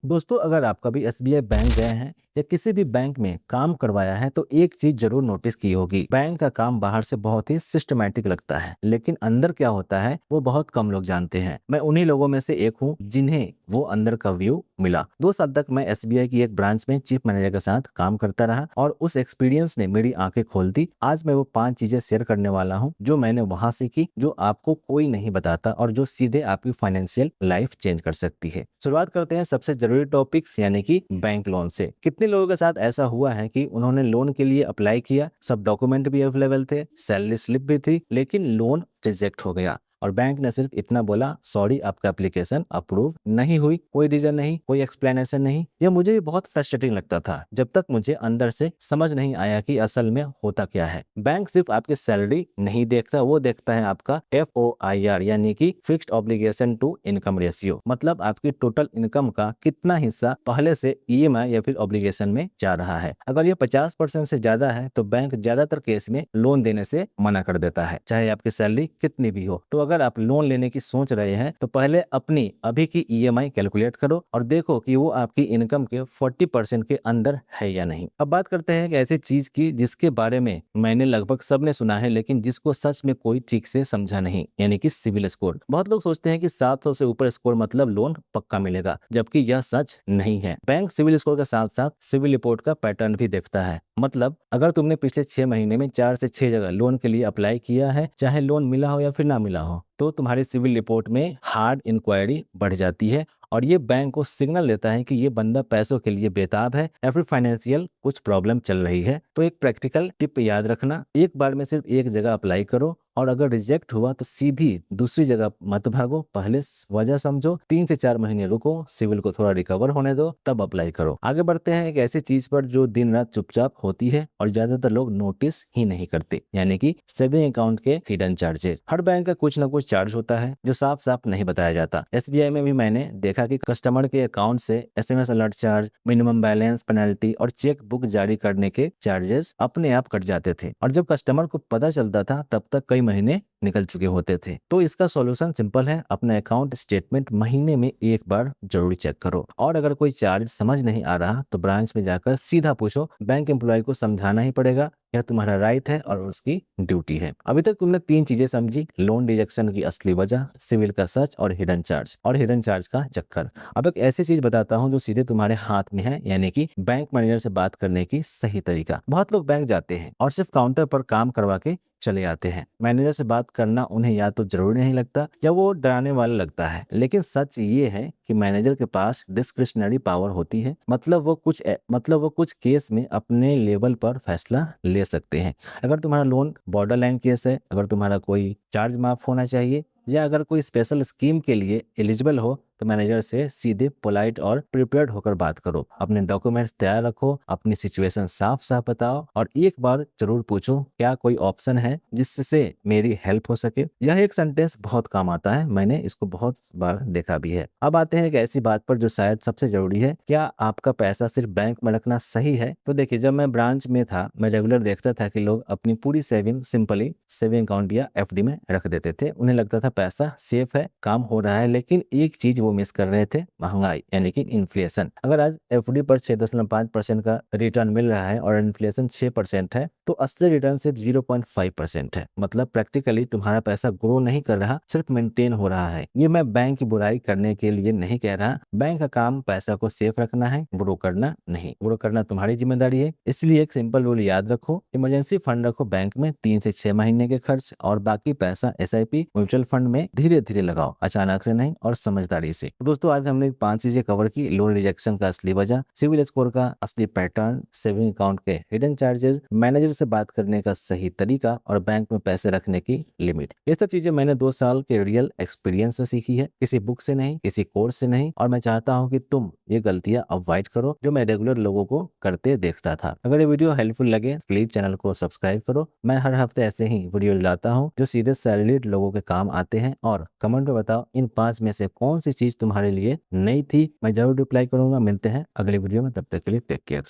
दोस्तों, अगर आप कभी एसबीआई बैंक गए हैं या किसी भी बैंक में काम करवाया है तो एक चीज जरूर नोटिस की होगी। बैंक का काम बाहर से बहुत ही सिस्टमैटिक लगता है, लेकिन अंदर क्या होता है वो बहुत कम लोग जानते हैं। मैं उन्हीं लोगों में से एक हूँ जिन्हें वो अंदर का व्यू मिला। 2 साल तक मैं एसबीआई की एक ब्रांच में चीफ मैनेजर के साथ काम करता रहा और उस एक्सपीरियंस ने मेरी आंखें खोल दी। आज मैं वो 5 चीजें शेयर करने वाला हूँ जो मैंने वहां सीखी, जो आपको कोई नहीं बताता और जो सीधे आपकी फाइनेंशियल लाइफ चेंज कर सकती है। शुरुआत करते हैं सबसे जरूरी टॉपिक्स यानी कि बैंक लोन से। कितने लोगों के साथ ऐसा हुआ है कि उन्होंने लोन के लिए अप्लाई किया, सब डॉक्यूमेंट भी अवेलेबल थे, सैलरी स्लिप भी थी, लेकिन लोन रिजेक्ट हो गया और बैंक ने सिर्फ इतना बोला, सॉरी आपका एप्लीकेशन अप्रूव नहीं हुई। कोई रीजन नहीं, कोई एक्सप्लेनेशन नहीं। यह मुझे भी बहुत फ्रस्ट्रेटिंग लगता था जब तक मुझे अंदर से समझ नहीं आया कि असल में होता क्या है। बैंक सिर्फ आपकी सैलरी नहीं देखता, वो देखता है आपका FOIR यानी कि fixed obligation to income ratio, मतलब आपकी टोटल इनकम का कितना हिस्सा पहले से ईएमआई या फिर ऑब्लिगेशन में जा रहा है। अगर ये 50% से ज्यादा है तो बैंक ज्यादातर केस में लोन देने से मना कर देता है, चाहे आपकी सैलरी कितनी भी हो। तो अगर आप लोन लेने की सोच रहे हैं तो पहले अपनी अभी की ईएमआई कैलकुलेट करो और देखो कि वो आपकी इनकम के 40% के अंदर है या नहीं। अब बात करते हैं एक ऐसी चीज की जिसके बारे में मैंने लगभग सबने सुना है, लेकिन जिसको सच में कोई ठीक से समझा नहीं, यानी कि सिविल स्कोर। बहुत लोग सोचते हैं कि 700 से ऊपर स्कोर मतलब लोन पक्का मिलेगा, जबकि यह सच नहीं है। बैंक सिविल स्कोर के साथ साथ सिविल रिपोर्ट का पैटर्न भी देखता है। मतलब अगर तुमने पिछले 6 महीने में 4 से 6 जगह लोन के लिए अप्लाई किया है, चाहे लोन मिला हो या फिर ना मिला हो, तो तुम्हारी सिविल रिपोर्ट में हार्ड इंक्वायरी बढ़ जाती है और ये बैंक को सिग्नल देता है कि ये बंदा पैसों के लिए बेताब है या फिर फाइनेंशियल कुछ प्रॉब्लम चल रही है। तो एक प्रैक्टिकल टिप याद रखना, एक बार में सिर्फ एक जगह अप्लाई करो और अगर रिजेक्ट हुआ तो सीधी दूसरी जगह मत भागो, पहले वजह समझो, 3 से 4 महीने रुको, सिविल को थोड़ा रिकवर होने दो, तब अप्लाई करो। आगे बढ़ते हैं एक ऐसी चीज पर जो दिन रात चुपचाप होती है और ज्यादातर लोग नोटिस ही नहीं करते, यानी कि सेविंग अकाउंट के हिडन चार्जेस। हर बैंक का कुछ ना कुछ चार्ज होता है जो साफ साफ नहीं बताया जाता। एसबीआई में भी मैंने देखा कि कस्टमर के अकाउंट से SMS alert charge, minimum balance penalty और चेक बुक जारी करने के चार्जेस अपने आप कट जाते थे और जब कस्टमर को पता चलता था तब तक कई महीने निकल चुके होते थे। तो इसका सॉल्यूशन सिंपल है, अपना अकाउंट स्टेटमेंट महीने में एक बार जरूर चेक करो और अगर कोई चार्ज समझ नहीं आ रहा तो ब्रांच में जाकर सीधा पूछो। बैंक एम्प्लॉय को समझाना ही पड़ेगा, यह तुम्हारा राइट है और उसकी ड्यूटी है। अभी तक तुमने 3 चीजें समझी, लोन रिजेक्शन की असली वजह, सिविल का सच और हिडन चार्ज का चक्कर। अब एक ऐसी चीज बताता हूँ जो सीधे तुम्हारे हाथ में है, यानी कि बैंक मैनेजर से बात करने की सही तरीका। बहुत लोग बैंक जाते हैं और सिर्फ काउंटर पर काम करवा के चले आते हैं। मैनेजर से बात करना उन्हें या तो जरूरी नहीं लगता या वो डराने वाला लगता है, लेकिन सच ये है कि मैनेजर के पास डिस्क्रिशनरी पावर होती है। मतलब वो कुछ केस में अपने लेवल पर फैसला ले सकते हैं। अगर तुम्हारा लोन बॉर्डर लाइन केस है, अगर तुम्हारा कोई चार्ज माफ होना चाहिए या अगर कोई स्पेशल स्कीम के लिए एलिजिबल हो, तो मैनेजर से सीधे पोलाइट और प्रिपेयर्ड होकर बात करो। अपने डॉक्यूमेंट्स तैयार रखो, अपनी सिचुएशन साफ साफ बताओ और एक बार जरूर पूछो, क्या कोई ऑप्शन है जिससे मेरी हेल्प हो सके। यह एक सेंटेंस बहुत काम आता है, मैंने इसको बहुत बार देखा भी है। अब आते हैं एक ऐसी बात पर जो शायद सबसे जरूरी है, क्या आपका पैसा सिर्फ बैंक में रखना सही है? तो देखिए, जब मैं ब्रांच में था मैं रेगुलर देखता था कि लोग अपनी पूरी सेविंग सिंपली सेविंग अकाउंट या एफडी में रख देते थे। उन्हें लगता था पैसा सेफ है, काम हो रहा है, लेकिन एक चीज वो मिस कर रहे थे, महंगाई यानी कि इन्फ्लेशन। अगर आज एफडी पर 6.5% का रिटर्न मिल रहा है और इन्फ्लेशन 6% है तो असली रिटर्न सिर्फ 0.5% है। मतलब प्रैक्टिकली तुम्हारा पैसा ग्रो नहीं कर रहा, सिर्फ मेंटेन हो रहा है। ये मैं बैंक की बुराई करने के लिए नहीं कह रहा, बैंक का काम पैसा को सेफ रखना है, ग्रो करना नहीं। ग्रो करना तुम्हारी जिम्मेदारी है। इसलिए एक सिंपल रूल याद रखो, इमरजेंसी फंड रखो बैंक में 3 से 6 महीने के खर्च और बाकी पैसा एसआईपी म्यूचुअल फंड में धीरे धीरे लगाओ, अचानक से नहीं और समझदारी से। तो दोस्तों, आज हमने 5 चीजें कवर की, लोन रिजेक्शन का असली वजह, सिविल स्कोर का असली पैटर्न, सेविंग अकाउंट के हिडन चार्जेस, मैनेजर से बात करने का सही तरीका और बैंक में पैसे रखने की लिमिट। ये सब चीजें मैंने 2 साल के रियल एक्सपीरियंस से सीखी है, किसी बुक से नहीं, किसी कोर्स से नहीं। और मैं चाहता हूँ कि तुम ये गलतियां अवॉइड करो जो मैं रेगुलर लोगों को करते देखता था। अगर ये वीडियो हेल्पफुल लगे प्लीज चैनल को सब्सक्राइब करो। मैं हर हफ्ते ऐसे ही वीडियो लाता हूँ जो सीधे सैलरीड लोगों के काम आते हैं। और कमेंट में बताओ इन 5 में से कौन सी चीज तुम्हारे लिए नई थी, मैं जरूर रिप्लाई करूंगा। मिलते हैं अगले वीडियो में, तब तक के लिए टेक केयर।